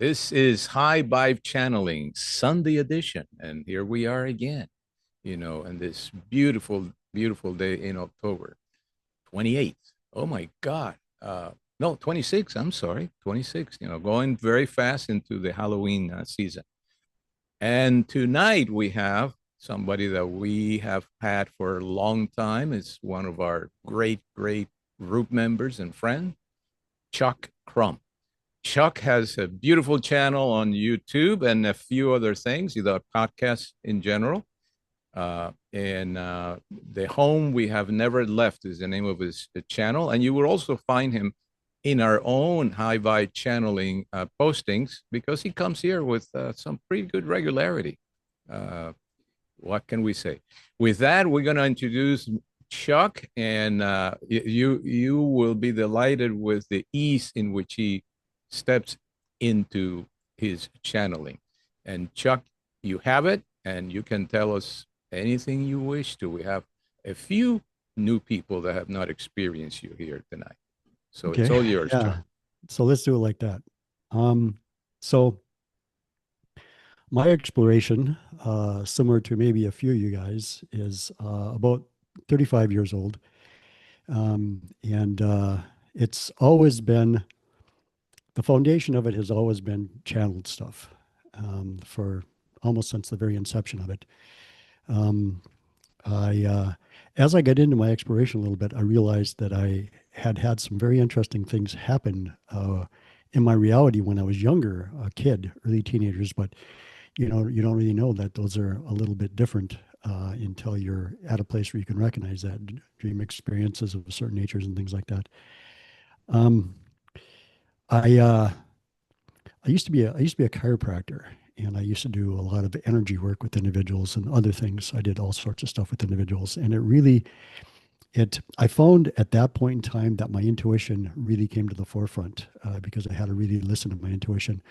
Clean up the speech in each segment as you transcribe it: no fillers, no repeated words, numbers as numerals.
This is High Vibe Channeling Sunday edition, and here we are again, and this beautiful, beautiful day in October 28th. Oh my God. No, 26, I'm sorry, 26, going very fast into the Halloween season. And tonight we have somebody that we have had for a long time. It's one of our great, great group members and friend, Chuck Crump. Chuck has a beautiful channel on YouTube and a few other things, either podcasts in general. And The Home We Have Never Left is the name of his channel. And you will also find him in our own High Vibe channeling postings because he comes here with some pretty good regularity. Uh, what can we say? With that, we're going to introduce Chuck, and you will be delighted with the ease in which he steps into his channeling. And Chuck, you have it, and you can tell us anything you wish to. We have a few new people that have not experienced you here tonight. So it's Okay. all yours, Chuck. Yeah. So let's do it like that. So my exploration, similar to maybe a few of you guys, is about 35 years old. And it's always been, the foundation of it has always been channeled stuff for almost since the very inception of it. Um, as I got into my exploration a little bit, I realized that I had had some very interesting things happen in my reality when I was younger, a kid, early teenagers. But you don't really know that those are a little bit different until you're at a place where you can recognize that dream experiences of certain natures and things like that. Um, I I used to be a chiropractor, and I used to do a lot of energy work with individuals and other things. I did all sorts of stuff with individuals, and it I found at that point in time that my intuition really came to the forefront because I had to really listen to my intuition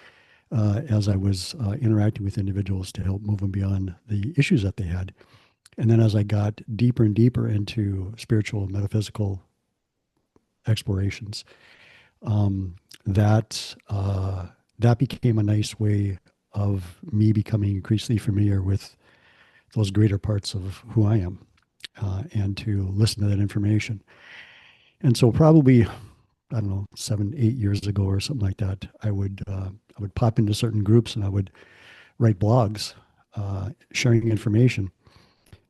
as I was interacting with individuals to help move them beyond the issues that they had. And then as I got deeper and deeper into spiritual and metaphysical explorations, um, that that became a nice way of me becoming increasingly familiar with those greater parts of who I am, and to listen to that information. And so, probably, I don't know, 7, 8 years ago or something like that, I would pop into certain groups and I would write blogs, sharing information,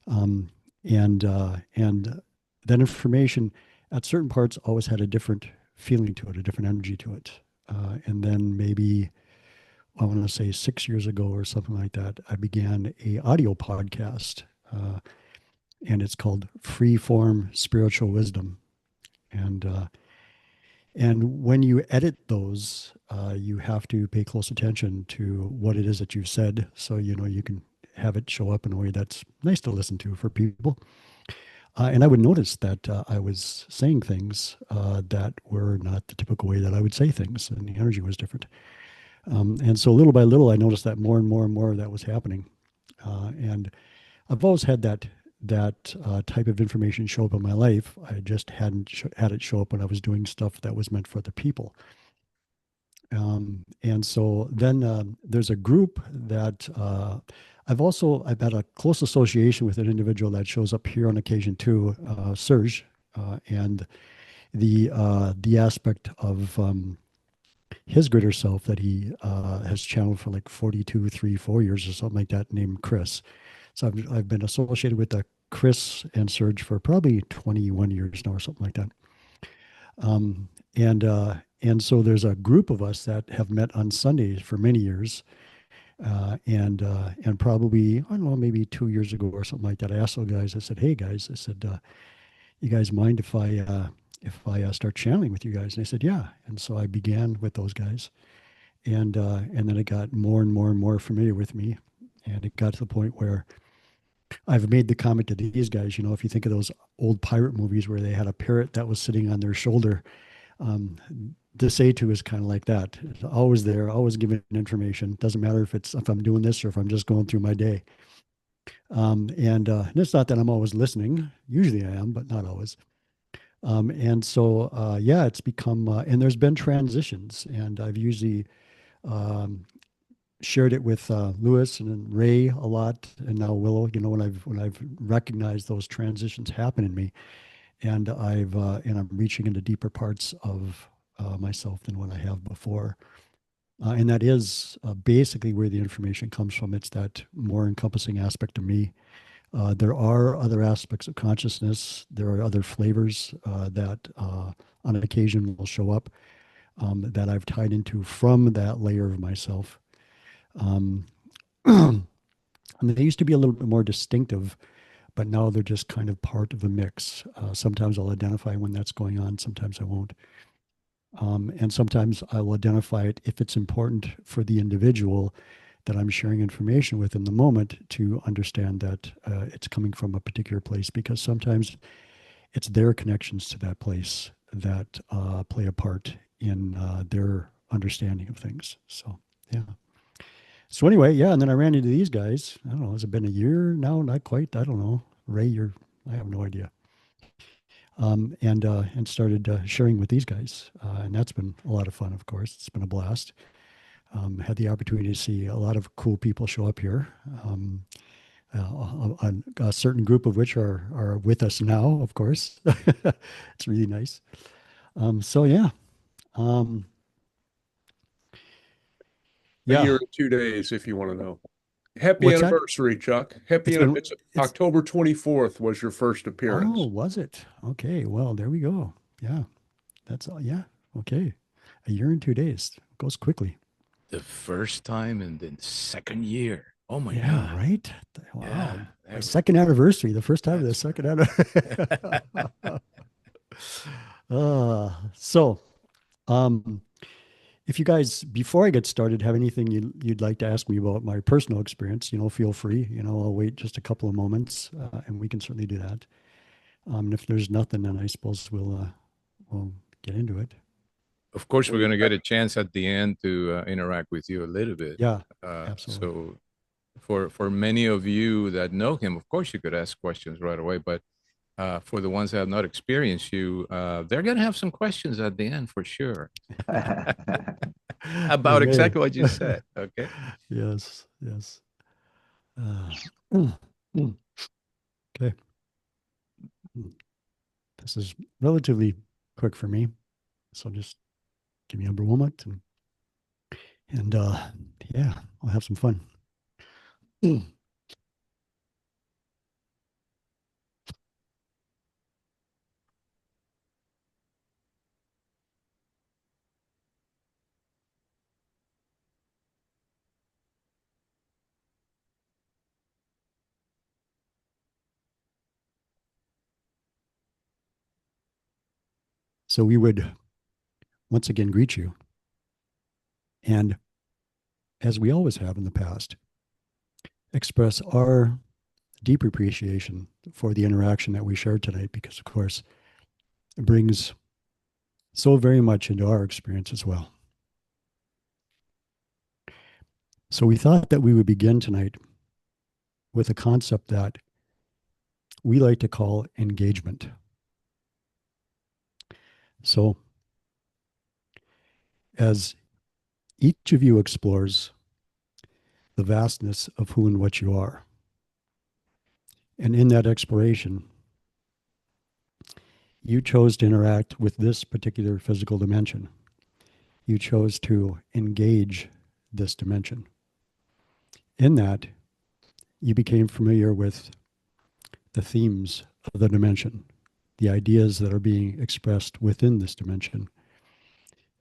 um, and that information at certain parts always had a different feeling to it, a different energy to it. And then maybe I want to say 6 years ago or something like that, I began a audio podcast, and it's called Freeform Spiritual Wisdom. And and when you edit those, you have to pay close attention to what it is that you've said, so you can have it show up in a way that's nice to listen to for people. And I would notice that I was saying things that were not the typical way that I would say things, and the energy was different. And so little by little, I noticed that more and more and more of that was happening. And I've always had that type of information show up in my life. I just hadn't had it show up when I was doing stuff that was meant for other people. And so then there's a group that I've had a close association with an individual that shows up here on occasion too, Serge, and the aspect of his greater self that he has channeled for like 42, 3, 4 years or something like that, named Chris. So I've been associated with Chris and Serge for probably 21 years now or something like that. Um, and so there's a group of us that have met on Sundays for many years. And probably, I don't know, maybe 2 years ago or something like that, I asked those guys, I said, hey guys, I said, you guys mind if I start channeling with you guys? And they said, yeah. And so I began with those guys. And then it got more and more and more familiar with me. And it got to the point where I've made the comment to these guys, if you think of those old pirate movies where they had a parrot that was sitting on their shoulder, um, the setu is kind of like that. It's always there, always giving information. Doesn't matter if I'm doing this or if I'm just going through my day. And it's not that I'm always listening. Usually I am, but not always. And so, yeah, it's become, and there's been transitions, and I've usually um, shared it with Lewis and then Ray a lot, and now Willow. When I've recognized those transitions happen in me, and I'm reaching into deeper parts of myself than what I have before. And that is basically where the information comes from. It's that more encompassing aspect of me. There are other aspects of consciousness. There are other flavors that on occasion will show up that I've tied into from that layer of myself. Um, and they used to be a little bit more distinctive, but now they're just kind of part of the mix. Sometimes I'll identify when that's going on, sometimes I won't. And sometimes I will identify it if it's important for the individual that I'm sharing information with in the moment to understand that it's coming from a particular place, because sometimes it's their connections to that place that play a part in their understanding of things. So, yeah. So, anyway, yeah. And then I ran into these guys. I don't know, has it been a year now? Not quite. I don't know. Ray, I have no idea. And started sharing with these guys. And that's been a lot of fun, of course. It's been a blast. Had the opportunity to see a lot of cool people show up here. A certain group of which are with us now, of course. It's really nice. So yeah, um, A year yeah. and 2 days, if you want to know. Happy What's that? anniversary, Chuck. Happy, It's been it's it's October 24th was your first oh, appearance. was it? Okay, well there we go. Yeah, that's all. Yeah, okay. A year and 2 days goes quickly. The first time and then second year. Oh my Yeah, God. right. Wow, Yeah, my there we second anniversary. The first time of the That's second right. anniversary. So, um, if you guys, before I get started, have anything you'd like to ask me about my personal experience, feel free. I'll wait just a couple of moments, and we can certainly do that. And if there's nothing, then I suppose we'll get into it. Of course, we're We going to get a chance at the end to interact with you a little bit. Yeah, Uh, absolutely. so, for many of you that know him, of course, you could ask questions right away. But for the ones that have not experienced you, they're going to have some questions at the end for sure They about may. exactly what you said. Okay. Yes, yes. Mm, mm. Okay. This is relatively quick for me, so just give me a moment, and yeah, I'll have some fun. So we would once again greet you, and as we always have in the past, express our deep appreciation for the interaction that we shared tonight, because, of course, it brings so very much into our experience as well. So we thought that we would begin tonight with a concept that we like to call engagement. So as each of you explores the vastness of who and what you are, and in that exploration, you chose to interact with this particular physical dimension. You chose to engage this dimension. In that, you became familiar with the themes of the dimension, the ideas that are being expressed within this dimension.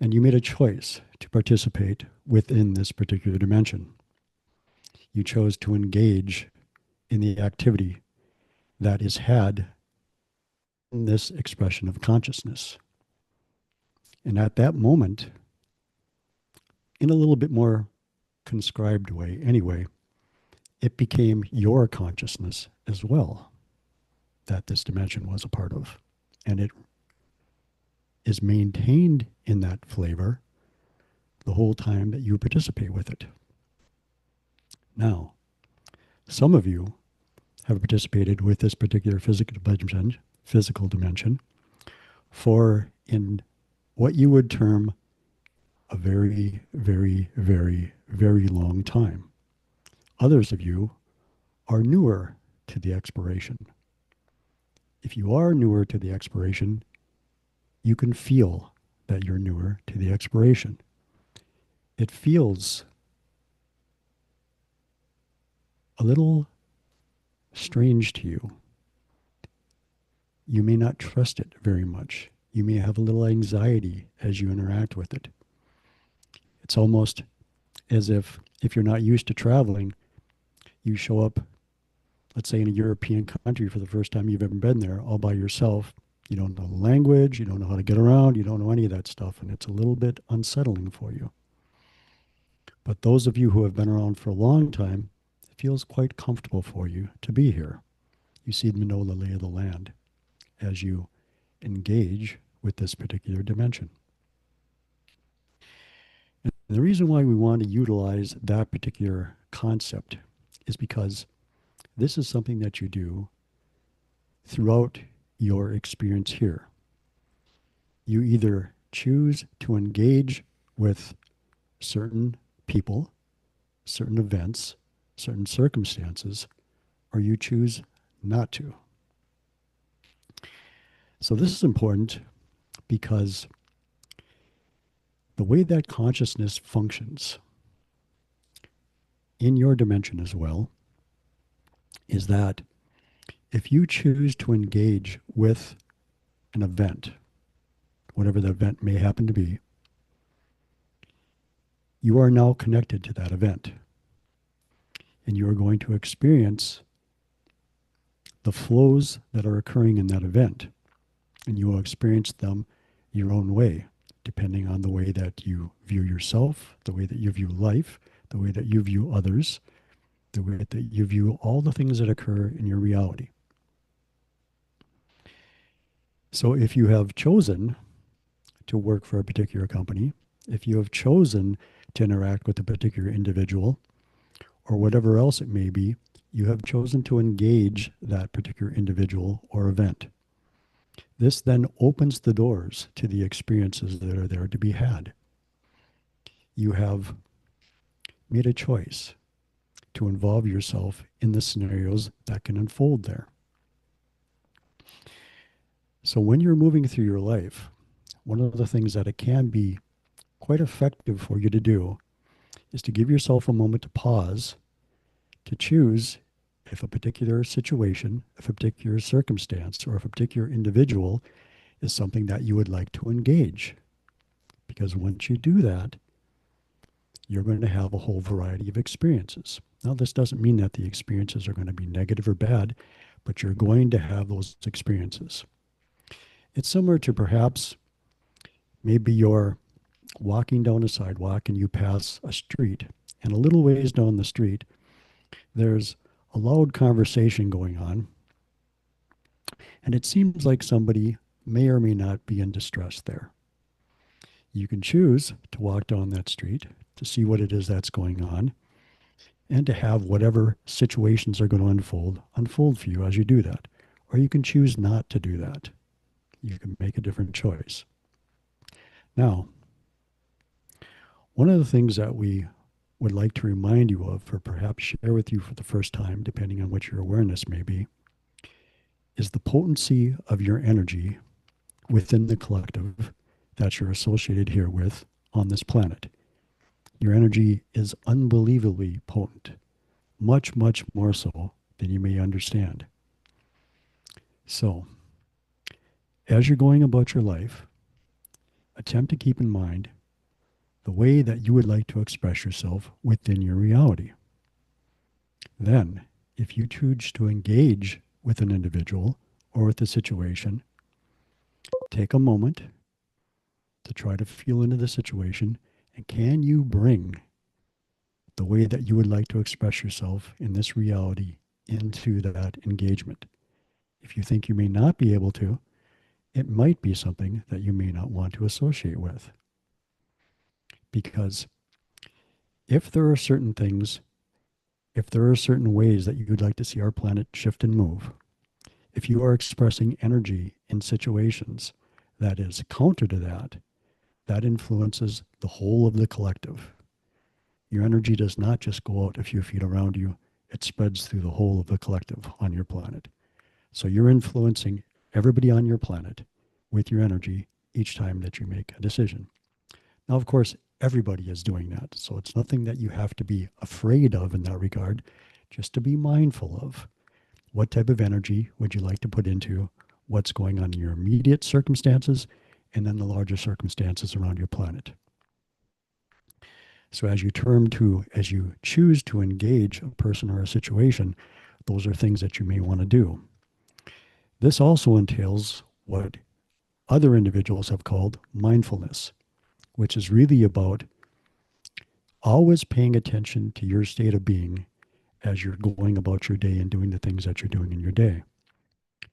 And you made a choice to participate within this particular dimension. You chose to engage in the activity that is had in this expression of consciousness. And at that moment, in a little bit more conscribed way anyway, it became your consciousness as well that this dimension was a part of. And it is maintained in that flavor the whole time that you participate with it. Now, some of you have participated with this particular physical dimension for in what you would term a very, very, very, very long time. Others of you are newer to the exploration. If you are newer to the exploration, you can feel that you're newer to the exploration. It feels a little strange to you. You may not trust it very much. You may have a little anxiety as you interact with it. It's almost as if you're not used to traveling, you show up, let's say in a European country for the first time you've ever been there, all by yourself. You don't know the language, you don't know how to get around, you don't know any of that stuff, and it's a little bit unsettling for you. But those of you who have been around for a long time, it feels quite comfortable for you to be here. You seem to know the lay of the land as you engage with this particular dimension. And the reason why we want to utilize that particular concept is because this is something that you do throughout your experience here. You either choose to engage with certain people, certain events, certain circumstances, or you choose not to. So this is important because the way that consciousness functions in your dimension as well is that if you choose to engage with an event, whatever the event may happen to be, you are now connected to that event. And you are going to experience the flows that are occurring in that event. And you will experience them your own way, depending on the way that you view yourself, the way that you view life, the way that you view others, the way that you view all the things that occur in your reality. So if you have chosen to work for a particular company, if you have chosen to interact with a particular individual, or whatever else it may be, you have chosen to engage that particular individual or event. This then opens the doors to the experiences that are there to be had. You have made a choice to involve yourself in the scenarios that can unfold there. So when you're moving through your life, one of the things that it can be quite effective for you to do is to give yourself a moment to pause, to choose if a particular situation, if a particular circumstance, or if a particular individual is something that you would like to engage. Because once you do that, you're going to have a whole variety of experiences. Now, this doesn't mean that the experiences are going to be negative or bad, but you're going to have those experiences. It's similar to perhaps maybe you're walking down a sidewalk and you pass a street, and a little ways down the street, there's a loud conversation going on, and it seems like somebody may or may not be in distress there. You can choose to walk down that street to see what it is that's going on and to have whatever situations are going to unfold for you as you do that. Or you can choose not to do that. You can make a different choice. Now, one of the things that we would like to remind you of, or perhaps share with you for the first time, depending on what your awareness may be, is the potency of your energy within the collective that you're associated here with on this planet. Your energy is unbelievably potent, much, much more so than you may understand. So, as you're going about your life, attempt to keep in mind the way that you would like to express yourself within your reality. Then, if you choose to engage with an individual or with a situation, take a moment to try to feel into the situation, and can you bring the way that you would like to express yourself in this reality into that engagement? If you think you may not be able to, it might be something that you may not want to associate with. Because if there are certain things, if there are certain ways that you'd like to see our planet shift and move, if you are expressing energy in situations that is counter to that, that influences the whole of the collective. Your energy does not just go out a few feet around you, it spreads through the whole of the collective on your planet. So you're influencing everybody on your planet with your energy each time that you make a decision. Now, of course, everybody is doing that. So it's nothing that you have to be afraid of in that regard, just to be mindful of. What type of energy would you like to put into what's going on in your immediate circumstances and then the larger circumstances around your planet? So as you choose to engage a person or a situation, those are things that you may want to do. This also entails what other individuals have called mindfulness, which is really about always paying attention to your state of being as you're going about your day and doing the things that you're doing in your day.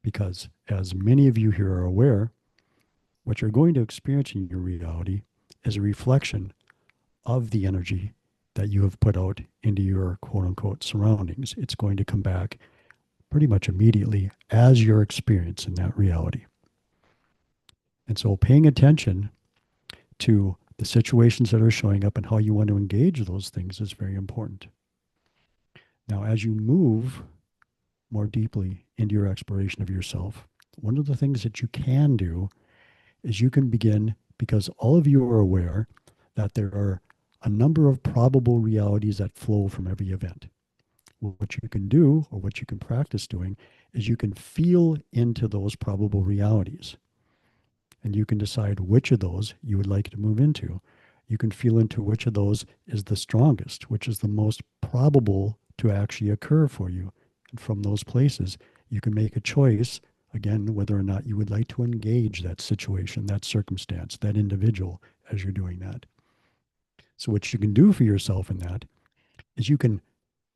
Because as many of you here are aware, what you're going to experience in your reality is a reflection of the energy that you have put out into your quote unquote surroundings. It's going to come back pretty much immediately as your experience in that reality. And so paying attention to the situations that are showing up and how you want to engage those things is very important. Now, as you move more deeply into your exploration of yourself, one of the things that you can do is you can begin, because all of you are aware that there are a number of probable realities that flow from every event. What you can do, or what you can practice doing, is you can feel into those probable realities. And you can decide which of those you would like to move into. You can feel into which of those is the strongest, which is the most probable to actually occur for you. And from those places, you can make a choice, again, whether or not you would like to engage that situation, that circumstance, that individual as you're doing that. So what you can do for yourself in that is you can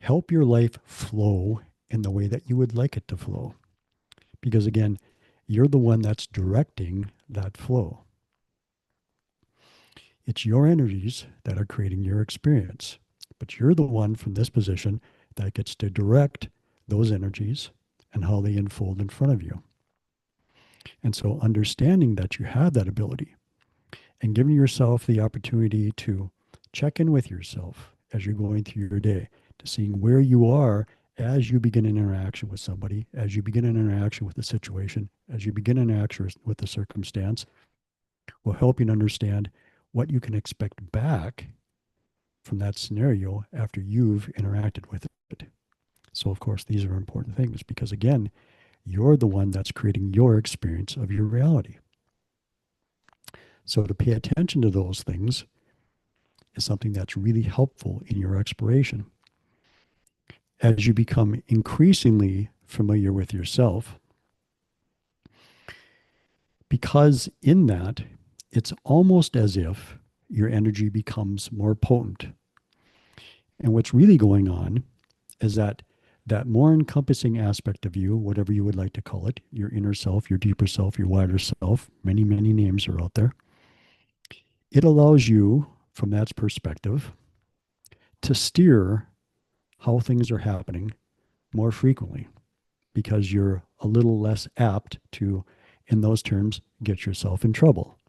help your life flow in the way that you would like it to flow. Because again, you're the one that's directing that flow. It's your energies that are creating your experience, but you're the one from this position that gets to direct those energies and how they unfold in front of you. And so understanding that you have that ability and giving yourself the opportunity to check in with yourself as you're going through your day, to seeing where you are as you begin an interaction with somebody, as you begin an interaction with a situation, as you begin an interaction with a circumstance, will help you to understand what you can expect back from that scenario after you've interacted with it. So, of course, these are important things because, again, you're the one that's creating your experience of your reality. So to pay attention to those things is something that's really helpful in your exploration. As you become increasingly familiar with yourself, because in that, it's almost as if your energy becomes more potent. And what's really going on is that more encompassing aspect of you, whatever you would like to call it, your inner self, your deeper self, your wider self, many, many names are out there. It allows you, from that perspective, to steer how things are happening more frequently because you're a little less apt to, in those terms, get yourself in trouble.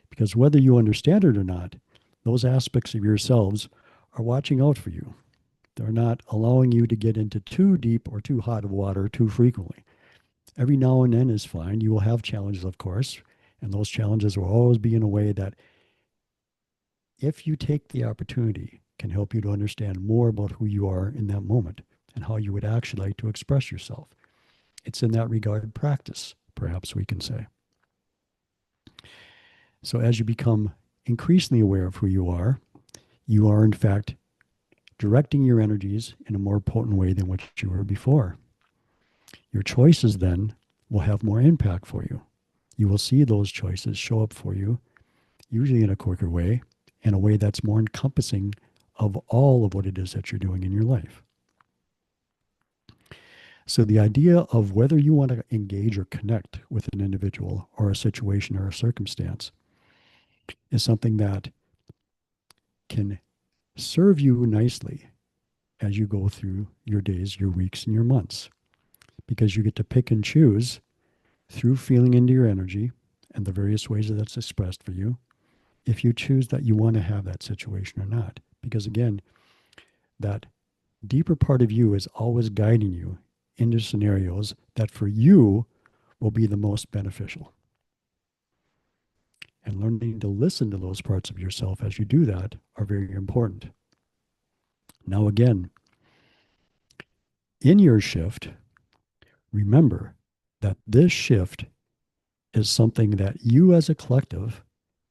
Because whether you understand it or not, those aspects of yourselves are watching out for you. They're not allowing you to get into too deep or too hot of water too frequently. Every now and then is fine. You will have challenges, of course, and those challenges will always be in a way that, if you take the opportunity, can help you to understand more about who you are in that moment and how you would actually like to express yourself. It's in that regard practice, perhaps we can say. So as you become increasingly aware of who you are in fact directing your energies in a more potent way than what you were before. Your choices then will have more impact for you. You will see those choices show up for you, usually in a quicker way, in a way that's more encompassing of all of what it is that you're doing in your life. So the idea of whether you want to engage or connect with an individual or a situation or a circumstance is something that can serve you nicely as you go through your days, your weeks, and your months, because you get to pick and choose through feeling into your energy and the various ways that that's expressed for you, if you choose that you want to have that situation or not. Because again, that deeper part of you is always guiding you into scenarios that for you will be the most beneficial. And learning to listen to those parts of yourself as you do that are very important. Now, again, in your shift, remember that this shift is something that you as a collective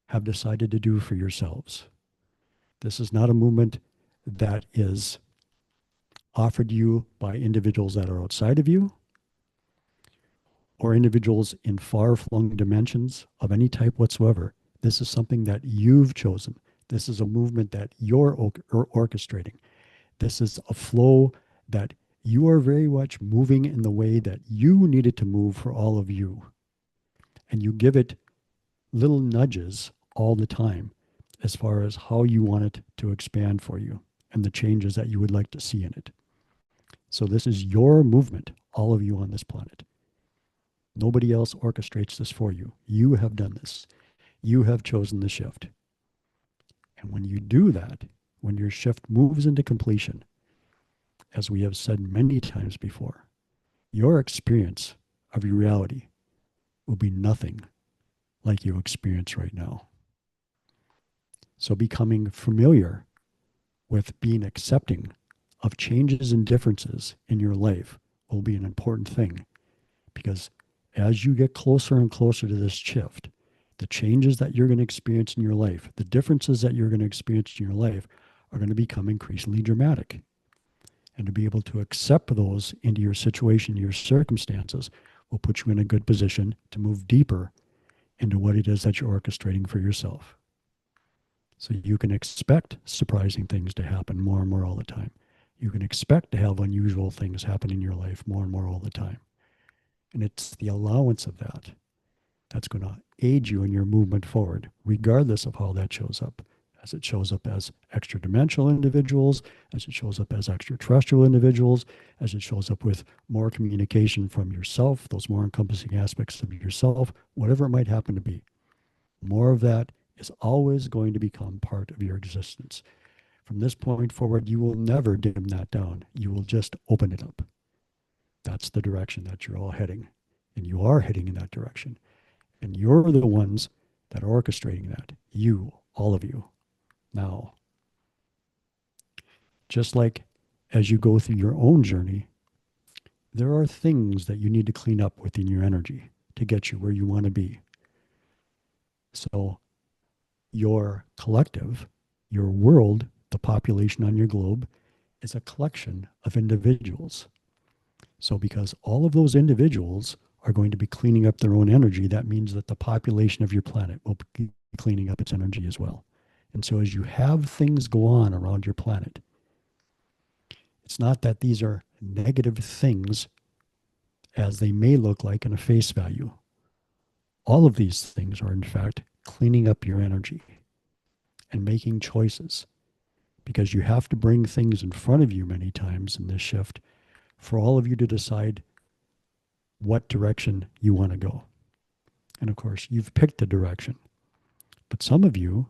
have decided to do for yourselves. This is not a movement that is offered you by individuals that are outside of you or individuals in far-flung dimensions of any type whatsoever. This is something that you've chosen. This is a movement that you're orchestrating. This is a flow that you are very much moving in the way that you need it to move for all of you. And you give it little nudges all the time as far as how you want it to expand for you and the changes that you would like to see in it. So this is your movement, all of you on this planet. Nobody else orchestrates this for you. You have done this. You have chosen the shift. And when you do that, when your shift moves into completion, as we have said many times before, your experience of your reality will be nothing like you experience right now. So becoming familiar with being accepting of changes and differences in your life will be an important thing, because as you get closer and closer to this shift, the changes that you're going to experience in your life, the differences that you're going to experience in your life are going to become increasingly dramatic. And to be able to accept those into your situation, your circumstances, will put you in a good position to move deeper into what it is that you're orchestrating for yourself. So you can expect surprising things to happen more and more all the time. You can expect to have unusual things happen in your life more and more all the time. And it's the allowance of that that's going to aid you in your movement forward, regardless of how that shows up. As it shows up as extra-dimensional individuals, as it shows up as extraterrestrial individuals, as it shows up with more communication from yourself, those more encompassing aspects of yourself, whatever it might happen to be. More of that is always going to become part of your existence. From this point forward, you will never dim that down. You will just open it up. That's the direction that you're all heading. And you are heading in that direction. And you're the ones that are orchestrating that. You, all of you. Now, just like as you go through your own journey, there are things that you need to clean up within your energy to get you where you want to be. So your collective, your world, the population on your globe, is a collection of individuals. So because all of those individuals are going to be cleaning up their own energy, that means that the population of your planet will be cleaning up its energy as well. And so as you have things go on around your planet, it's not that these are negative things as they may look like in a face value. All of these things are in fact cleaning up your energy and making choices, because you have to bring things in front of you many times in this shift for all of you to decide what direction you want to go. And of course, you've picked a direction, but some of you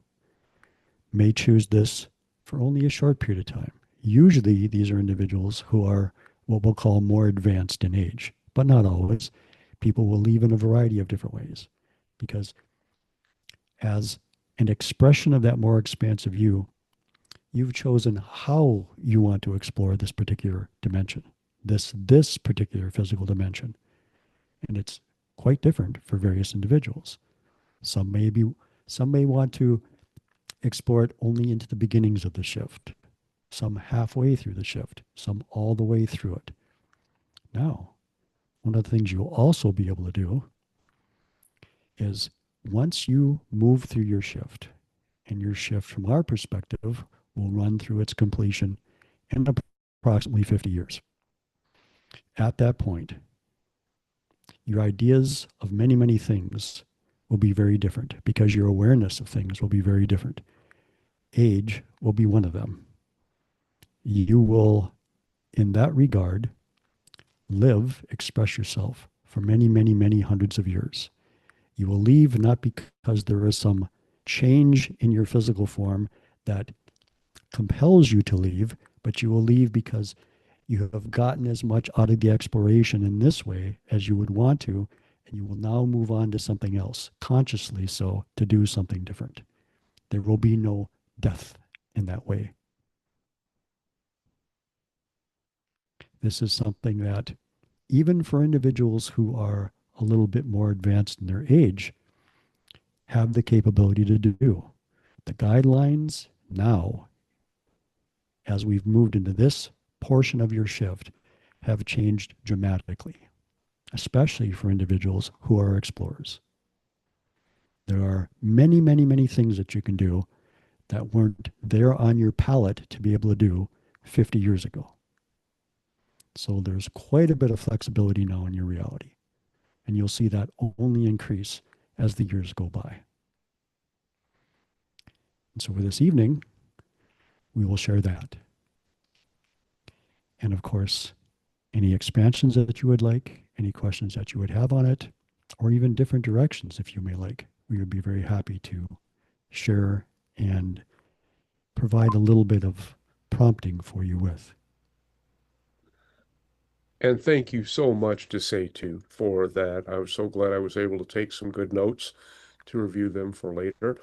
may choose this for only a short period of time. Usually, these are individuals who are what we'll call more advanced in age, but not always. People will leave in a variety of different ways, because as an expression of that more expansive you, you've chosen how you want to explore this particular dimension, this particular physical dimension. And it's quite different for various individuals. Some may want to explore it only into the beginnings of the shift, some halfway through the shift, some all the way through it. Now, one of the things you'll also be able to do is once you move through your shift, and your shift from our perspective will run through its completion in approximately 50 years. At that point, your ideas of many, many things will be very different, because your awareness of things will be very different. Age will be one of them. You will, in that regard, express yourself for many, many, many hundreds of years. You will leave not because there is some change in your physical form that compels you to leave, but you will leave because you have gotten as much out of the exploration in this way as you would want to, and you will now move on to something else, consciously so, to do something different. There will be no death in that way. This is something that, even for individuals who are a little bit more advanced in their age, have the capability to do. The guidelines now, as we've moved into this portion of your shift, have changed dramatically, especially for individuals who are explorers. There are many, many, many things that you can do that weren't there on your palette to be able to do 50 years ago. So there's quite a bit of flexibility now in your reality. And you'll see that only increase as the years go by. And so for this evening, we will share that. And of course, any expansions that you would like, any questions that you would have on it, or even different directions if you may like, we would be very happy to share and provide a little bit of prompting for you with. And thank you so much to Setu for that. I was so glad I was able to take some good notes to review them for later.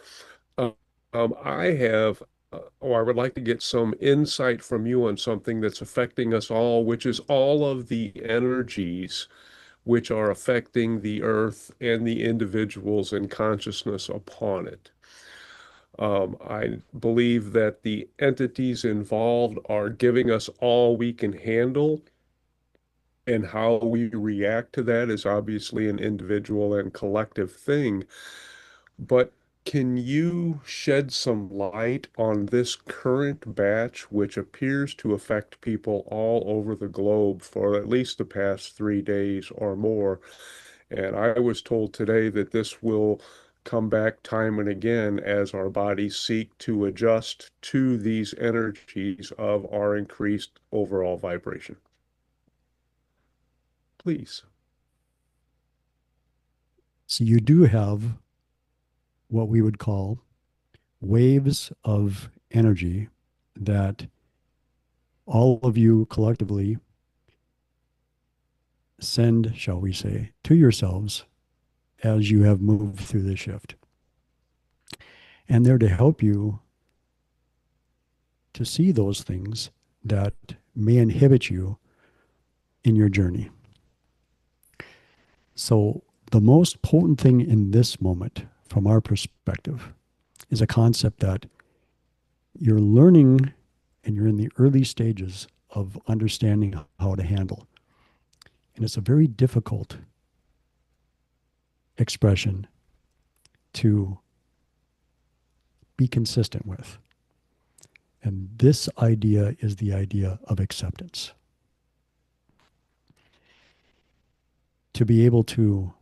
Uh, I have, I would like to get some insight from you on something that's affecting us all, which is all of the energies which are affecting the earth and the individuals and consciousness upon it. I believe that the entities involved are giving us all we can handle, and how we react to that is obviously an individual and collective thing. But can you shed some light on this current batch, which appears to affect people all over the globe for at least the past 3 days or more? And I was told today that this will come back time and again as our bodies seek to adjust to these energies of our increased overall vibration. Please. So you do have what we would call waves of energy that all of you collectively send, shall we say, to yourselves as you have moved through this shift. And they're to help you to see those things that may inhibit you in your journey. So, the most potent thing in this moment, from our perspective, is a concept that you're learning and you're in the early stages of understanding how to handle. And it's a very difficult expression to be consistent with. And this idea is the idea of acceptance. To be able to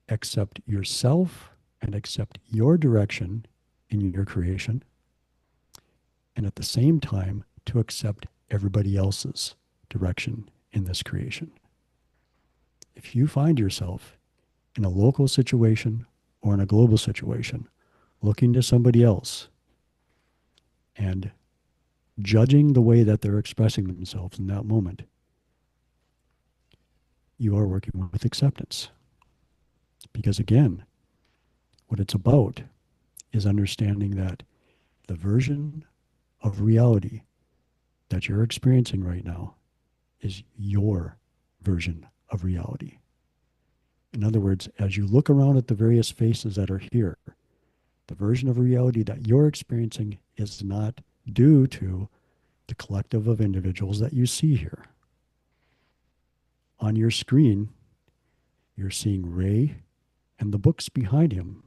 accept yourself and accept your direction in your creation, and at the same time to accept everybody else's direction in this creation. If you find yourself in a local situation or in a global situation, looking to somebody else and judging the way that they're expressing themselves in that moment, you are working with acceptance. Because again, what it's about is understanding that the version of reality that you're experiencing right now is your version of reality. In other words, as you look around at the various faces that are here, the version of reality that you're experiencing is not due to the collective of individuals that you see here. On your screen, you're seeing Ray and the books behind him.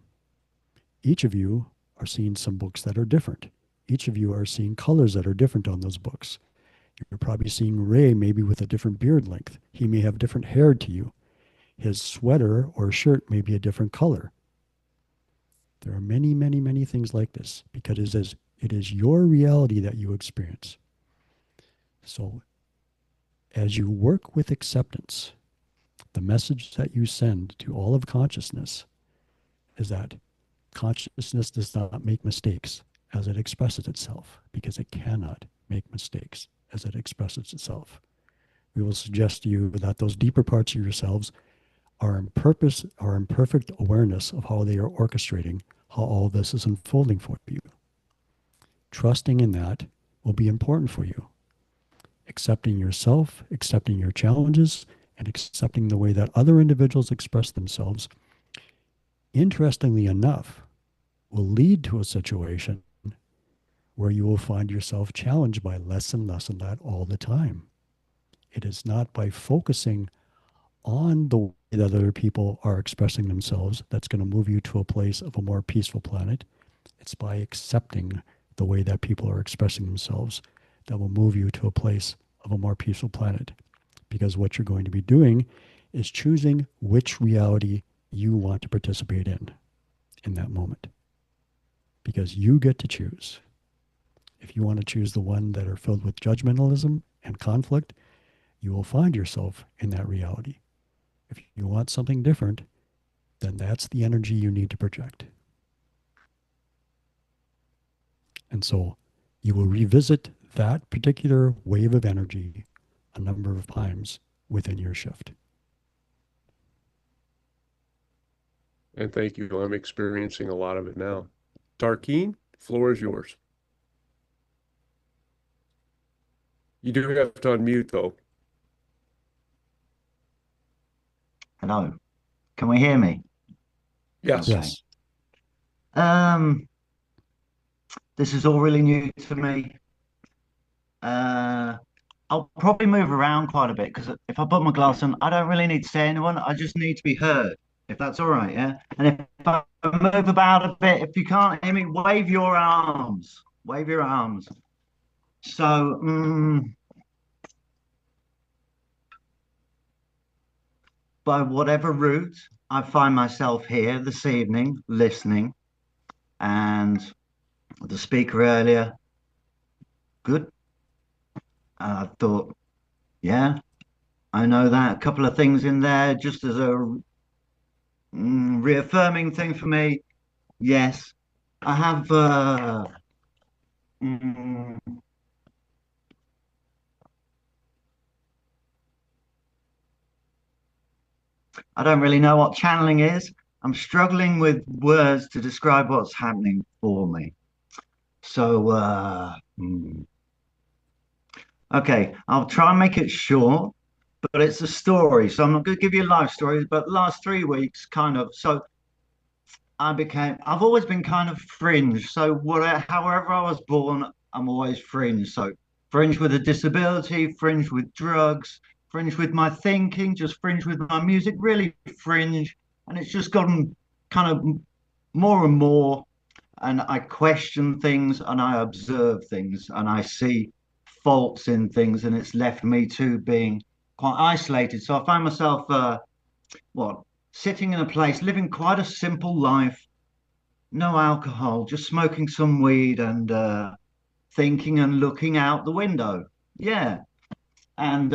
Each of you are seeing some books that are different. Each of you are seeing colors that are different on those books. You're probably seeing Ray maybe with a different beard length. He may have different hair to you. His sweater or shirt may be a different color. There are many, many, many things like this because it is your reality that you experience. So as you work with acceptance, the message that you send to all of consciousness is that consciousness does not make mistakes as it expresses itself, because it cannot make mistakes as it expresses itself. We will suggest to you that those deeper parts of yourselves are in purpose, are in perfect awareness of how they are orchestrating how all this is unfolding for you. Trusting in that will be important for you. Accepting yourself, accepting your challenges, and accepting the way that other individuals express themselves, interestingly enough, will lead to a situation where you will find yourself challenged by less and less of that all the time. It is not by focusing on the way that other people are expressing themselves that's going to move you to a place of a more peaceful planet. It's by accepting the way that people are expressing themselves that will move you to a place of a more peaceful planet. Because what you're going to be doing is choosing which reality you want to participate in that moment. Because you get to choose. If you want to choose the one that are filled with judgmentalism and conflict, you will find yourself in that reality. If you want something different, then that's the energy you need to project. And so you will revisit that particular wave of energy a number of times within your shift. And thank you. I'm experiencing a lot of it now. Tarkeen, floor is yours. You do have to unmute, though. Hello. Can we hear me? Yes. Okay. Yes. This is all really new to me. I'll probably move around quite a bit because if I put my glass on, I don't really need to say anyone. I just need to be heard, if that's all right, yeah? And if I move about a bit, if you can't hear me, wave your arms. Wave your arms. So, by whatever route, I find myself here this evening listening, and the speaker earlier, good. I thought, yeah, I know that. A couple of things in there just as a reaffirming thing for me. Yes, I have. Mm, I don't really know what channeling is. I'm struggling with words to describe what's happening for me. So, okay, I'll try and make it short, but it's a story. So I'm not going to give you a life story, but the last 3 weeks, kind of. So I've always been kind of fringe. So however I was born, I'm always fringe. So fringe with a disability, fringe with drugs, fringe with my thinking, just fringe with my music, really fringe. And it's just gotten kind of more and more. And I question things and I observe things and I see faults in things. And it's left me to being quite isolated. So I find myself, what, sitting in a place, living quite a simple life, no alcohol, just smoking some weed and thinking and looking out the window. Yeah. And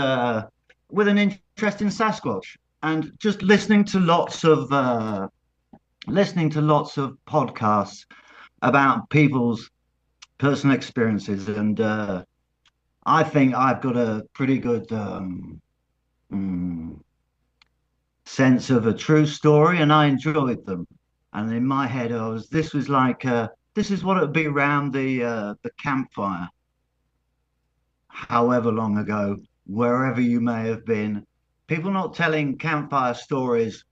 with an interest in Sasquatch and just listening to lots of podcasts about people's personal experiences. And I think I've got a pretty good mm, sense of a true story, and I enjoyed them. And in my head, this was like this is what it would be around the campfire, however long ago, wherever you may have been. People not telling campfire stories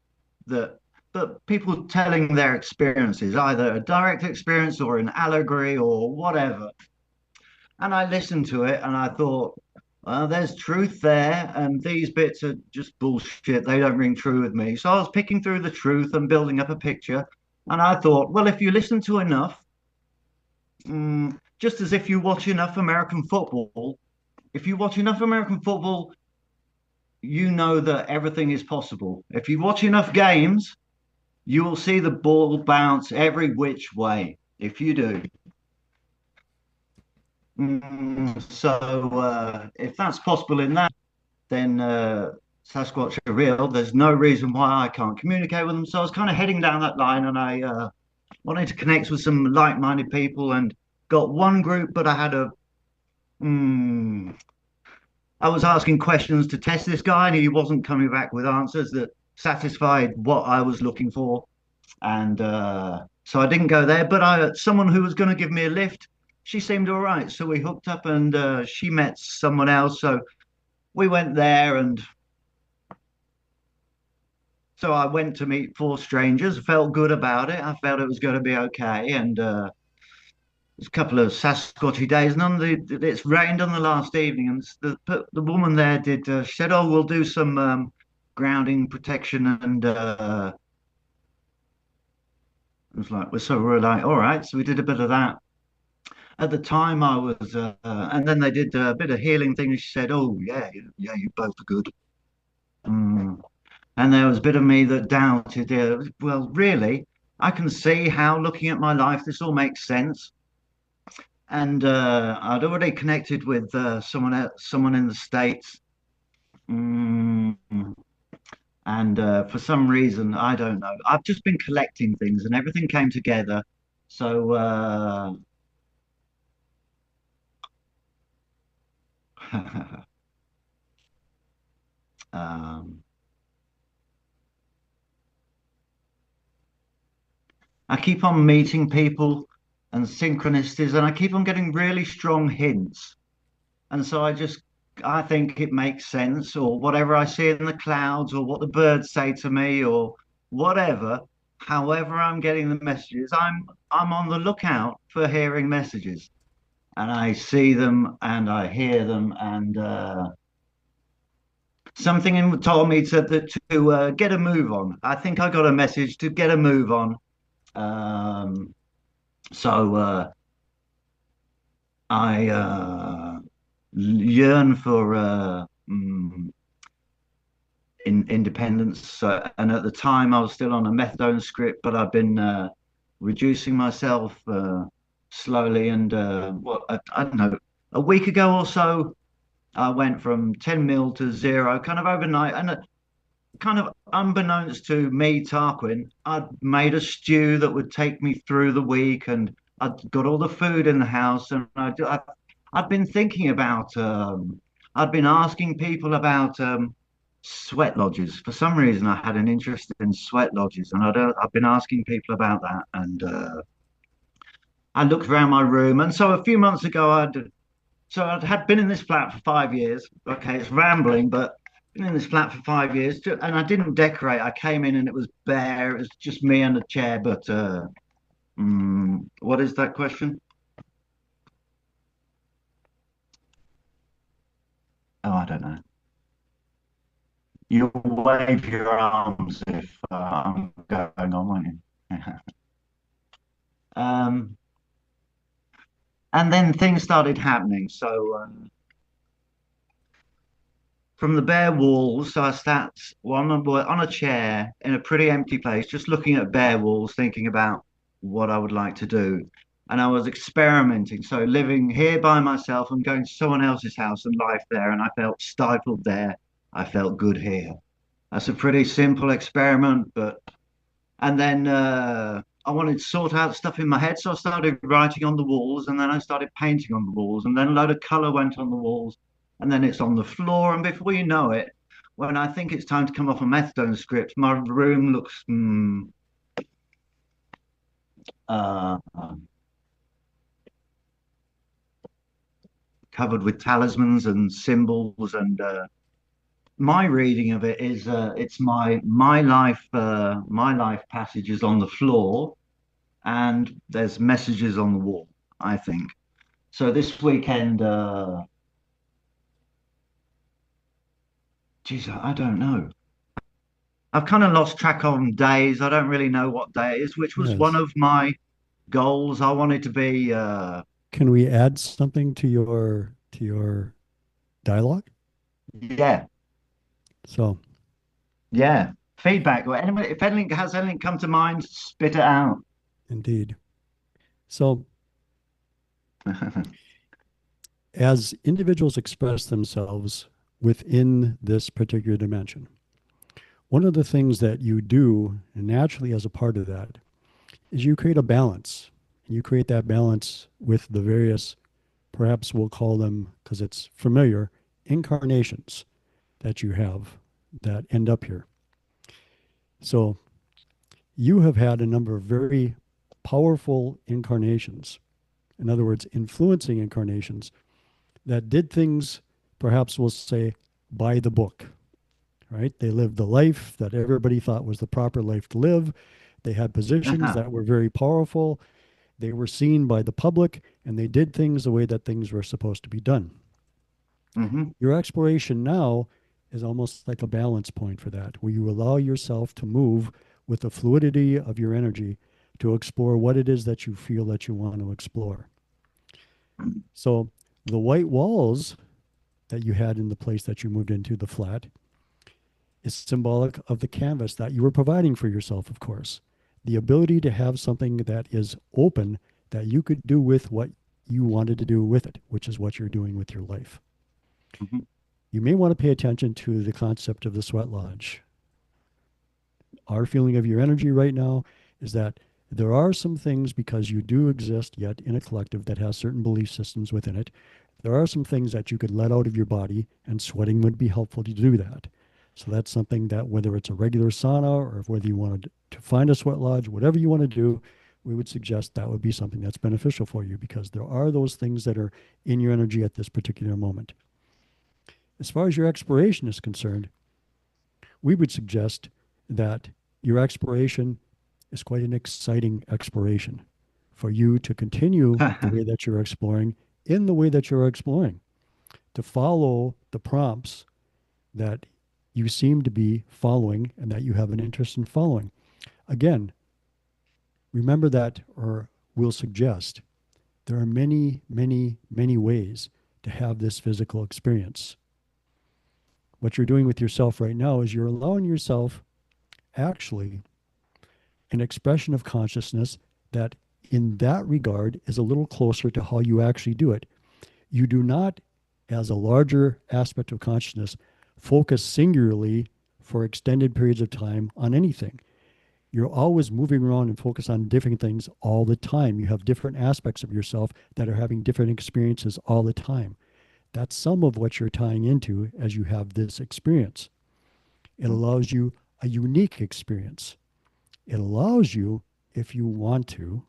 that, but people telling their experiences, either a direct experience or an allegory or whatever. And I listened to it and I thought, well, there's truth there, and these bits are just bullshit. They don't ring true with me. So I was picking through the truth and building up a picture. And I thought, well, if you listen to enough, just as if you watch enough American football, if you watch enough American football, you know that everything is possible. If you watch enough games, you will see the ball bounce every which way. If you do. So if that's possible in that, then Sasquatch are real. There's no reason why I can't communicate with them. So I was kind of heading down that line, and I wanted to connect with some like-minded people, and got one group, but I had I was asking questions to test this guy, and he wasn't coming back with answers that satisfied what I was looking for. And so I didn't go there. But someone who was going to give me a lift, she seemed all right. So we hooked up, and she met someone else. So we went there, and so I went to meet four strangers. Felt good about it. I felt it was going to be okay. And there's a couple of Sasquatchy days. It's rained on the last evening, and the woman there did. She said, "Oh, we'll do some grounding protection," and it was like we're like, all right. So we did a bit of that. At the time, I was, and then they did a bit of healing thing. And she said, "Oh yeah, yeah, you both are good." Mm. And there was a bit of me that doubted. Well, really, I can see how, looking at my life, this all makes sense. And I'd already connected with someone in the States. Mm. And for some reason, I don't know, I've just been collecting things, and everything came together. So um, I keep on meeting people and synchronicities, and I keep on getting really strong hints. And so I think it makes sense, or whatever I see in the clouds, or what the birds say to me, or whatever. However, I'm getting the messages. I'm on the lookout for hearing messages, and I see them and I hear them, and something told me to get a move on. I think I got a message to get a move on. Um, so I yearn for independence. And at the time, I was still on a methadone script, but I've been reducing myself slowly. And I don't know, a week ago or so, I went from 10 mil to zero, kind of overnight. And kind of unbeknownst to me, Tarquin, I'd made a stew that would take me through the week, and I'd got all the food in the house. And I'd been thinking about, I'd been asking people about sweat lodges. For some reason, I had an interest in sweat lodges, and I've been asking people about that. And I looked around my room, and so a few months ago, I'd had been in this flat for 5 years. Okay, it's rambling, but been in this flat for 5 years, and I didn't decorate. I came in and it was bare. It was just me and a chair. But what is that question? Oh, I don't know. You wave your arms if I'm going on, won't you? um, and then things started happening. So from the bare walls, so I sat on a chair in a pretty empty place, just looking at bare walls, thinking about what I would like to do. And I was experimenting, so living here by myself and going to someone else's house and life there, and I felt stifled there. I felt good here. That's a pretty simple experiment, but and then I wanted to sort out stuff in my head, so I started writing on the walls, and then I started painting on the walls, and then a load of color went on the walls, and then it's on the floor, and before you know it, when I think it's time to come off a methadone script, my room looks uh, covered with talismans and symbols, and my reading of it is it's my life passages on the floor, and there's messages on the wall, I think. So this weekend, geez, I don't know. I've kind of lost track on days. I don't really know what day it is, which was one Yes. of my goals. I wanted to be, Can we add something to your dialogue? yeah, So, yeah, feedback. Or anybody, if anything has anything come to mind, spit it out. indeed. So, as individuals express themselves within this particular dimension. One of the things that you do naturally as a part of that is you create a balance. You create that balance with the various, perhaps we'll call them, because it's familiar, incarnations that you have that end up here. So you have had a number of very powerful incarnations. In other words, influencing incarnations that did things, perhaps we'll say, by the book, right? They lived the life that everybody thought was the proper life to live. They had positions that were very powerful. They were seen by the public, and they did things the way that things were supposed to be done. Mm-hmm. Your exploration now is almost like a balance point for that, where you allow yourself to move with the fluidity of your energy to explore what it is that you feel that you want to explore. So the white walls that you had in the place that you moved into, the flat, is symbolic of the canvas that you were providing for yourself, of course. The ability to have something that is open that you could do with what you wanted to do with it, which is what you're doing with your life. Mm-hmm. You may want to pay attention to the concept of the sweat lodge. Our feeling of your energy right now is that there are some things, because you do exist yet in a collective that has certain belief systems within it, there are some things that you could let out of your body, and sweating would be helpful to do that. So that's something that, whether it's a regular sauna or whether you wanted to find a sweat lodge, whatever you want to do, we would suggest that would be something that's beneficial for you, because there are those things that are in your energy at this particular moment. As far as your exploration is concerned, we would suggest that your exploration is quite an exciting exploration for you to continue the way that you're exploring in the way that you're exploring, to follow the prompts that you seem to be following and that you have an interest in following. Again, remember that, or we'll suggest, there are many, many, many ways to have this physical experience. What you're doing with yourself right now is you're allowing yourself actually an expression of consciousness that in that regard is a little closer to how you actually do it. You do not, as a larger aspect of consciousness, focus singularly for extended periods of time on anything. You're always moving around and focus on different things all the time. You have different aspects of yourself that are having different experiences all the time. That's some of what you're tying into as you have this experience. It allows you a unique experience. It allows you, if you want to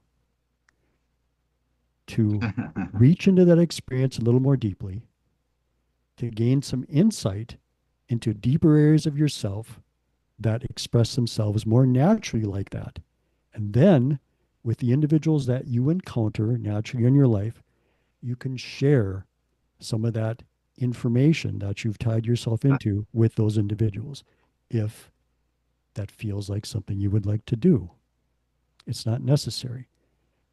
reach into that experience a little more deeply, to gain some insight into deeper areas of yourself that express themselves more naturally like that. And then, with the individuals that you encounter naturally in your life, you can share some of that information that you've tied yourself into with those individuals, if that feels like something you would like to do. It's not necessary,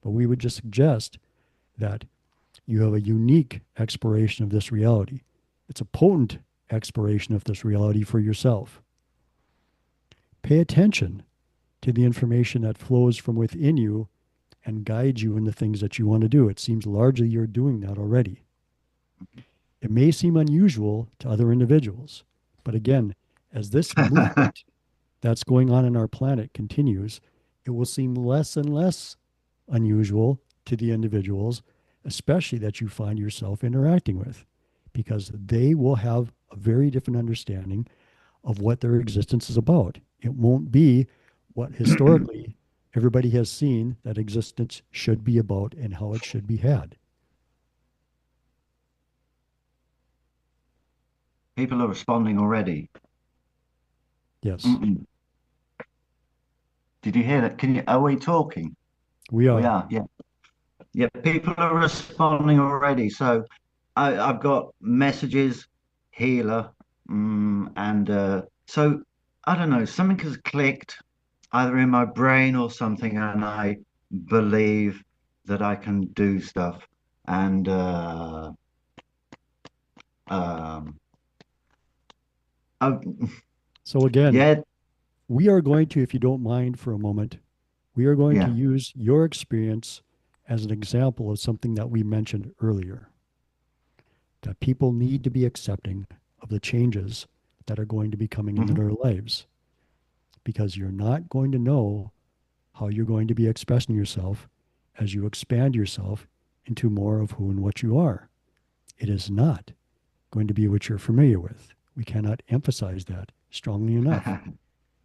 but we would just suggest that you have a unique exploration of this reality. It's a potent exploration of this reality for yourself. Pay attention to the information that flows from within you and guides you in the things that you want to do. It seems largely you're doing that already. It may seem unusual to other individuals, but again, as this movement that's going on in our planet continues, it will seem less and less unusual to the individuals, especially that you find yourself interacting with, because they will have a very different understanding of what their existence is about. It won't be what historically everybody has seen that existence should be about and how it should be had. People are responding already. Yes, Mm-mm. Did you hear that? Are we talking? we We are. are, yeah. Yeah, people are responding already. So I've got messages, healer, and so I don't know, something has clicked either in my brain or something, and I believe that I can do stuff. And um, oh, So again, yeah, we are going to, if you don't mind for a moment, we are going to yeah, use your experience as an example of something that we mentioned earlier, that people need to be accepting of the changes that are going to be coming into Mhm. their lives, because you're not going to know how you're going to be expressing yourself as you expand yourself into more of who and what you are. It is not going to be what you're familiar with. We cannot emphasize that strongly enough.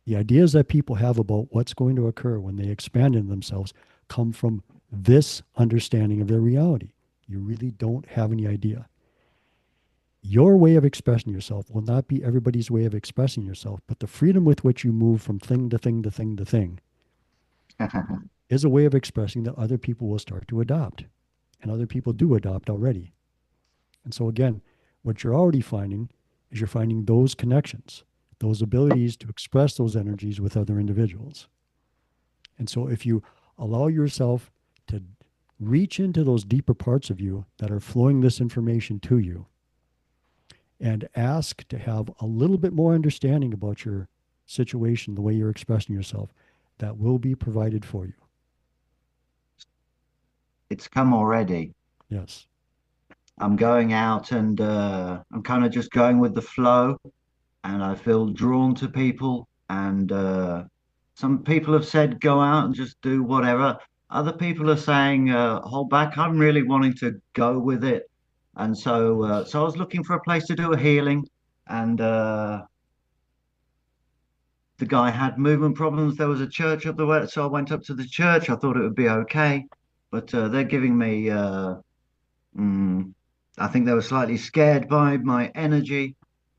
The ideas that people have about what's going to occur when they expand in themselves come from this understanding of their reality. You really don't have any idea. Your way of expressing yourself will not be everybody's way of expressing yourself, but the freedom with which you move from thing to thing to thing to thing is a way of expressing that other people will start to adopt. And other people do adopt already. And so, again, what you're already finding is you're finding those connections, those abilities to express those energies with other individuals. And so, if you allow yourself to reach into those deeper parts of you that are flowing this information to you and ask to have a little bit more understanding about your situation, the way you're expressing yourself, that will be provided for you. It's come already. Yes. I'm going out and I'm kind of just going with the flow, and I feel drawn to people. And some people have said go out and just do whatever. Other people are saying hold back. I'm really wanting to go with it, and so I was looking for a place to do a healing, and the guy had movement problems. There was a church up the way, so I went up to the church. I thought it would be okay, but they're giving me. Mm, I think they were slightly scared by my energy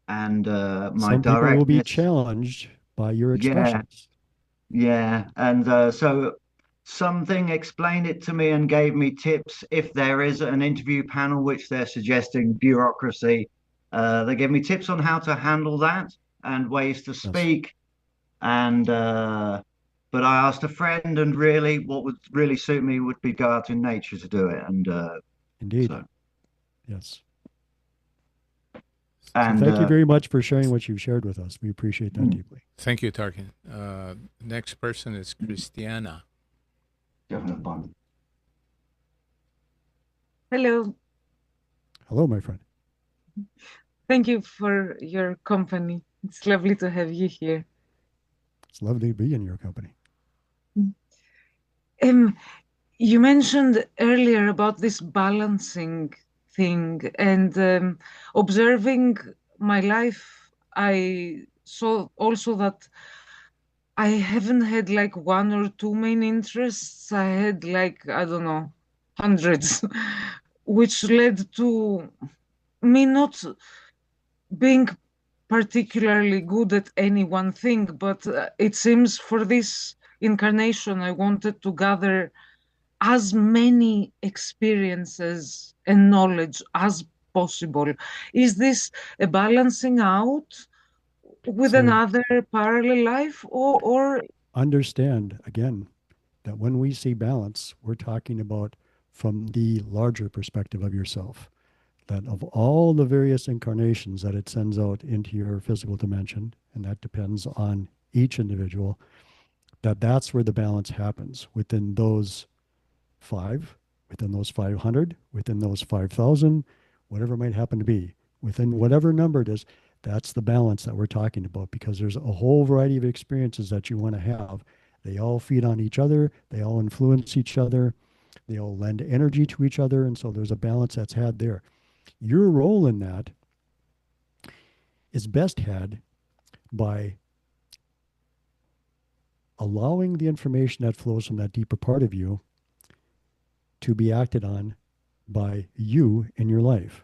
and my Some people will be directness. challenged by your Yeah, expressions. yeah. And so something explained it to me and gave me tips. If there is an interview panel, which they're suggesting bureaucracy, they gave me tips on how to handle that and ways to Yes, speak. And but I asked a friend, and really, what would really suit me would be go out in nature to do it. And indeed. so Yes. So and thank you very much for sharing what you've shared with us. We appreciate that mm, deeply. Thank you, Tarkin. Next person is Christiana. definitely fun. Hello. Hello, my friend. Thank you for your company. It's lovely to have you here. It's lovely to be in your company. Um, you mentioned earlier about this balancing thing and observing my life. I saw also that I haven't had like one or two main interests. I had like, I don't know, hundreds, which led to me not being particularly good at any one thing, but it seems for this incarnation, I wanted to gather as many experiences and knowledge as possible. Is this a balancing out with So another parallel life, or understand again that when we see balance, we're talking about from the larger perspective of yourself. That of all the various incarnations that it sends out into your physical dimension, and that depends on each individual, that's where the balance happens within those five, within those 500, within those 5,000, whatever it might happen to be, within whatever number it is, that's the balance that we're talking about, because there's a whole variety of experiences that you want to have. They all feed on each other, they all influence each other, they all lend energy to each other. And so there's a balance that's had there. Your role in that is best had by allowing the information that flows from that deeper part of you to be acted on by you in your life.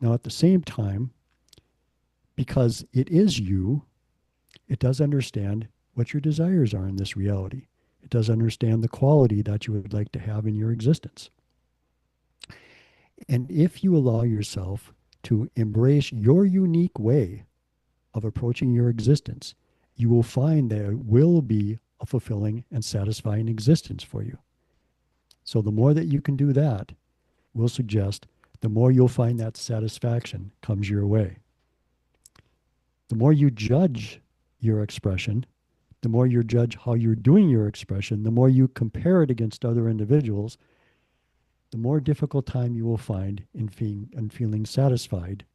Now, at the same time, because it is you, it does understand what your desires are in this reality. It does understand the quality that you would like to have in your existence. And if you allow yourself to embrace your unique way of approaching your existence, you will find there will be a fulfilling and satisfying existence for you. So the more that you can do that, we'll suggest the more you'll find that satisfaction comes your way. The more you judge your expression, the more you judge how you're doing your expression, the more you compare it against other individuals, the more difficult time you will find in feeling satisfied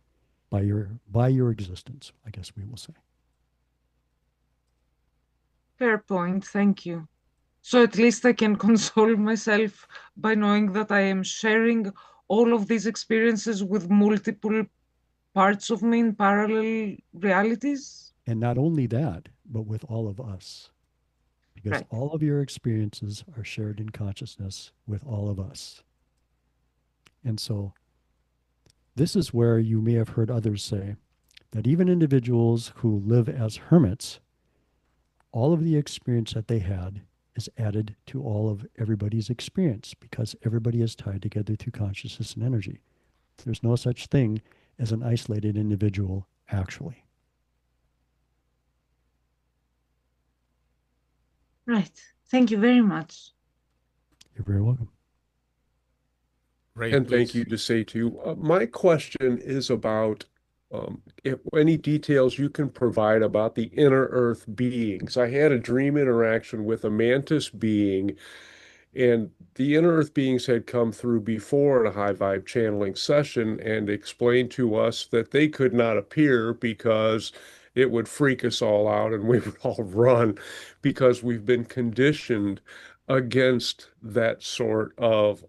by your existence, I guess we will say. Fair point. Thank you. So at least I can console myself by knowing that I am sharing all of these experiences with multiple parts of me in parallel realities. And not only that, but with all of us, because Right. all of your experiences are shared in consciousness with all of us. And so this is where you may have heard others say that even individuals who live as hermits, all of the experience that they had is added to all of everybody's experience because everybody is tied together through consciousness and energy. There's no such thing as an isolated individual, actually. Right. Thank you very much. You're very welcome. Great, And thank please. you to Setu. My question is about if any details you can provide about the inner earth beings. I had a dream interaction with a mantis being, and the inner earth beings had come through before in a high vibe channeling session and explained to us that they could not appear because it would freak us all out and we would all run because we've been conditioned against that sort of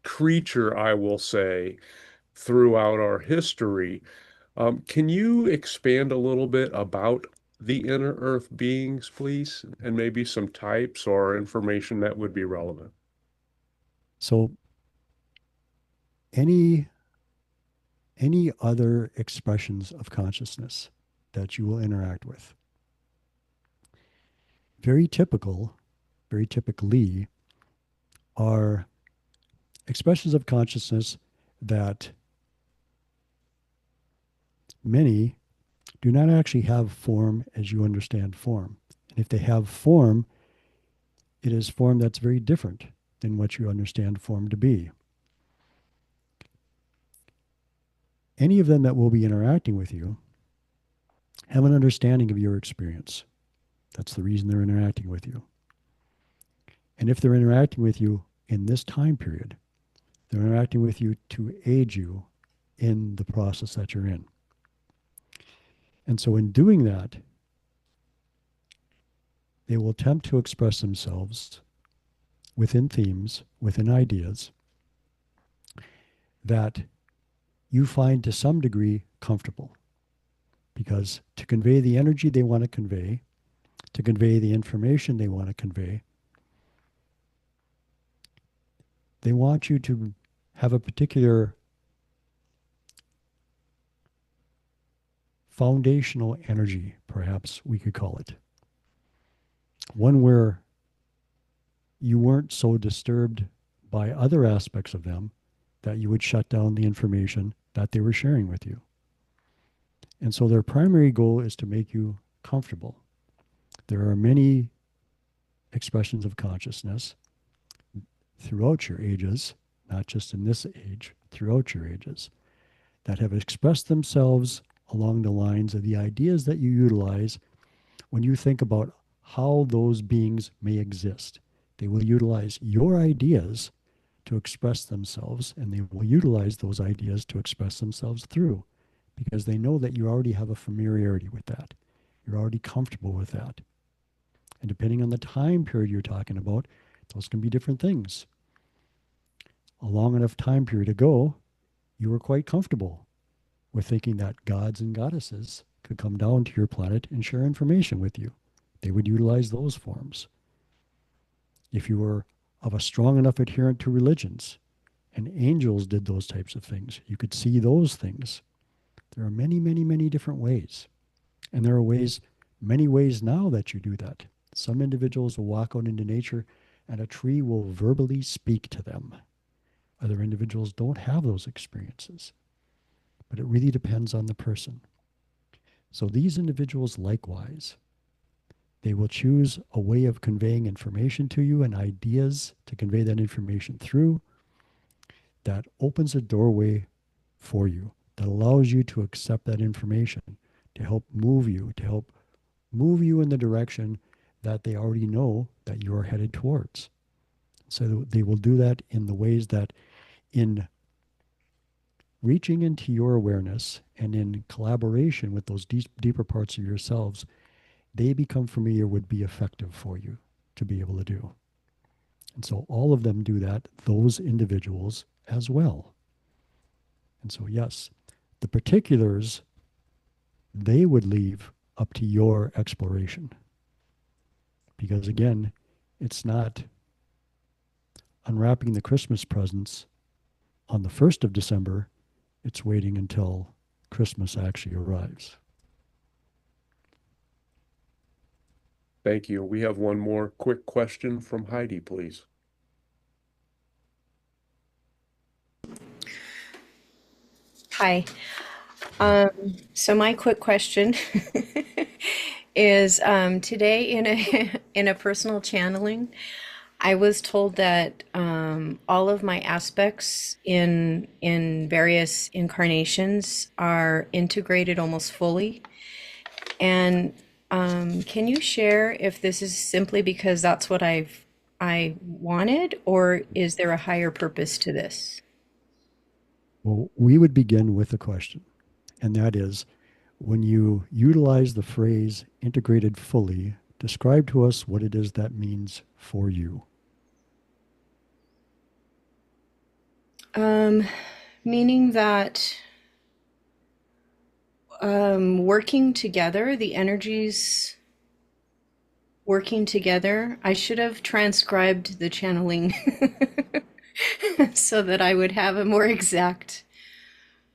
creature, I will say, throughout our history. Can you expand a little bit about the inner earth beings, please, and maybe some types or information that would be relevant? So any other expressions of consciousness that you will interact with, very typically are expressions of consciousness that many do not actually have form as you understand form. And if they have form, it is form that's very different than what you understand form to be. Any of them that will be interacting with you have an understanding of your experience. That's the reason they're interacting with you. And if they're interacting with you in this time period, they're interacting with you to aid you in the process that you're in. And so in doing that, they will attempt to express themselves within themes, within ideas that you find to some degree comfortable. Because to convey the energy they want to convey the information they want to convey, they want you to have a particular foundational energy, perhaps we could call it. One where you weren't so disturbed by other aspects of them that you would shut down the information that they were sharing with you. And so their primary goal is to make you comfortable. There are many expressions of consciousness throughout your ages, not just in this age, throughout your ages, that have expressed themselves along the lines of the ideas that you utilize when you think about how those beings may exist. They will utilize your ideas to express themselves, and they will utilize those ideas to express themselves through, because they know that you already have a familiarity with that. You're already comfortable with that. And depending on the time period you're talking about, those can be different things. A long enough time period ago, you were quite comfortable with thinking that gods and goddesses could come down to your planet and share information with you. They would utilize those forms. If you were of a strong enough adherent to religions, and angels did those types of things, you could see those things. There are many, many, many different ways. And there are many ways now that you do that. Some individuals will walk out into nature and a tree will verbally speak to them. Other individuals don't have those experiences. But it really depends on the person. So these individuals likewise, they will choose a way of conveying information to you and ideas to convey that information through that opens a doorway for you, that allows you to accept that information, to help move you in the direction that they already know that you're headed towards. So they will do that in the ways that in reaching into your awareness and in collaboration with those deeper parts of yourselves, they become familiar would be effective for you to be able to do. And so all of them do that, those individuals as well. And so, yes, the particulars, they would leave up to your exploration. Because again, it's not unwrapping the Christmas presents on the 1st of December, it's waiting until Christmas actually arrives. Thank you. We have one more quick question from Heidi, please. Hi. So my quick question is today in a personal channeling, I was told that all of my aspects in various incarnations are integrated almost fully. And can you share if this is simply because that's what I wanted, or is there a higher purpose to this? Well, we would begin with a question, and that is, when you utilize the phrase integrated fully, describe to us what it is that means for you. Meaning that working together, the energies working together. I should have transcribed the channeling so that I would have a more exact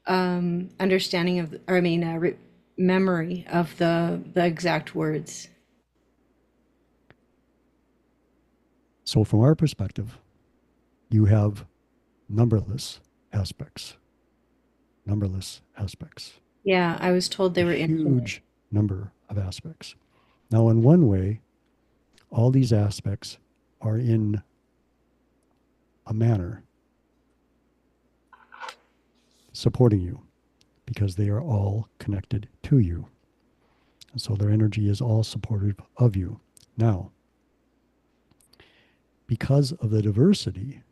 understanding of, or I mean, memory of the exact words. So, from our perspective, you have numberless aspects. Numberless aspects. Yeah, I was told they were A infinite. huge number of aspects. Now, in one way, all these aspects are in a manner supporting you because they are all connected to you. And so their energy is all supportive of you. Now, because of the diversity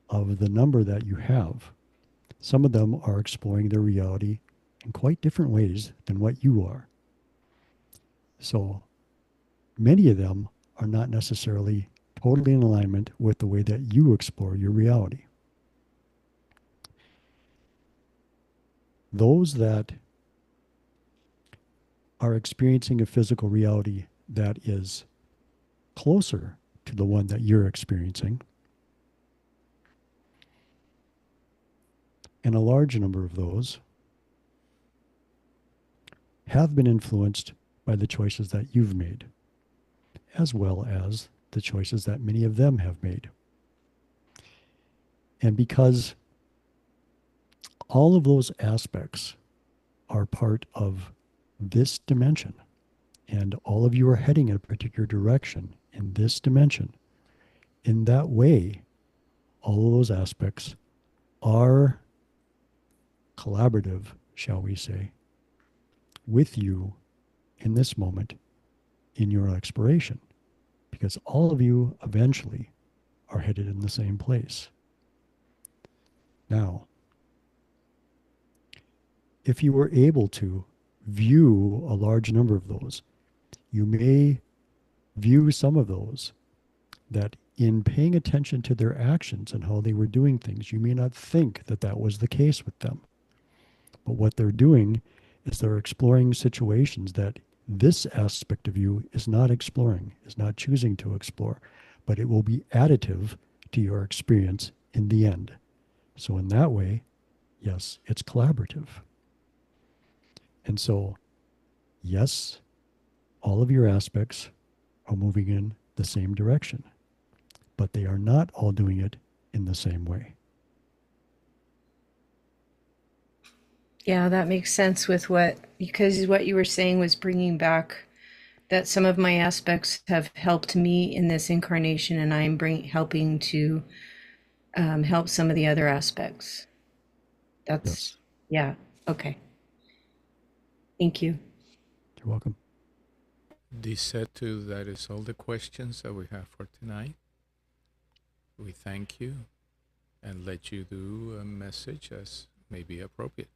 of the number that you have, some of them are exploring their reality in quite different ways than what you are. So many of them are not necessarily totally in alignment with the way that you explore your reality. Those that are experiencing a physical reality that is closer to the one that you're experiencing, and a large number of those have been influenced by the choices that you've made, as well as the choices that many of them have made. And because all of those aspects are part of this dimension, and all of you are heading in a particular direction in this dimension, in that way, all of those aspects are collaborative, shall we say, with you in this moment in your exploration, because all of you eventually are headed in the same place. Now, if you were able to view a large number of those, you may view some of those that in paying attention to their actions and how they were doing things, you may not think that that was the case with them. But what they're doing is they're exploring situations that this aspect of you is not exploring, is not choosing to explore, but it will be additive to your experience in the end. So in that way, yes, it's collaborative. And so, yes, all of your aspects are moving in the same direction, but they are not all doing it in the same way. Yeah, that makes sense with because what you were saying was bringing back that some of my aspects have helped me in this incarnation, and I'm helping to help some of the other aspects. Yes. Yeah, okay. Thank you. You're welcome. Setu, that is all the questions that we have for tonight. We thank you and let you do a message as may be appropriate.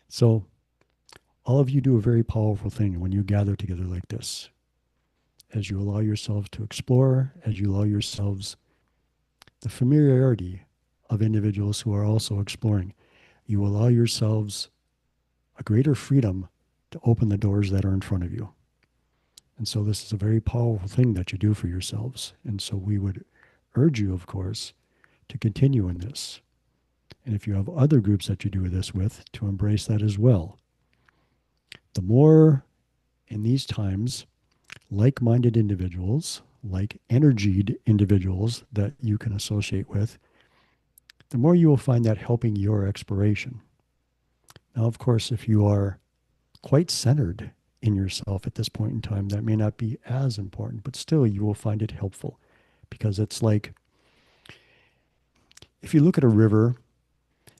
So all of you do a very powerful thing when you gather together like this. As you allow yourselves to explore, as you allow yourselves the familiarity of individuals who are also exploring, you allow yourselves a greater freedom to open the doors that are in front of you. And so this is a very powerful thing that you do for yourselves. And so we would urge you, of course, to continue in this. And if you have other groups that you do this with, to embrace that as well. The more in these times, like-minded individuals, like energied individuals that you can associate with, the more you will find that helping your exploration. Now, of course, if you are quite centered in yourself at this point in time, that may not be as important, but still you will find it helpful, because it's like if you look at a river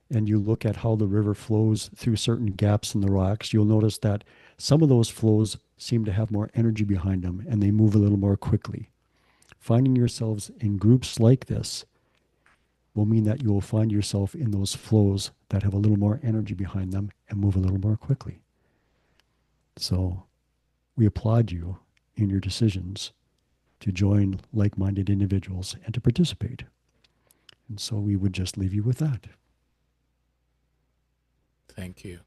and you look at how the river flows through certain gaps in the rocks, you'll notice that some of those flows seem to have more energy behind them and they move a little more quickly. Finding yourselves in groups like this will mean that you will find yourself in those flows that have a little more energy behind them and move a little more quickly. So we applaud you in your decisions to join like-minded individuals and to participate. And so we would just leave you with that. Thank you.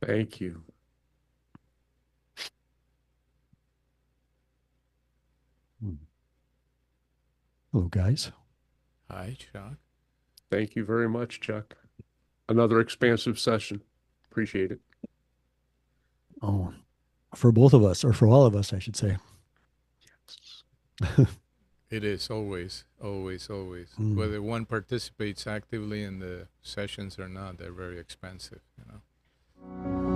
Thank you. Hello, guys. Hi, Chuck. Thank you very much, Chuck. Another expansive session. Appreciate it. Oh, for both of us, or for all of us, I should say. It is always. Mm. Whether one participates actively in the sessions or not, they're very expensive, you know.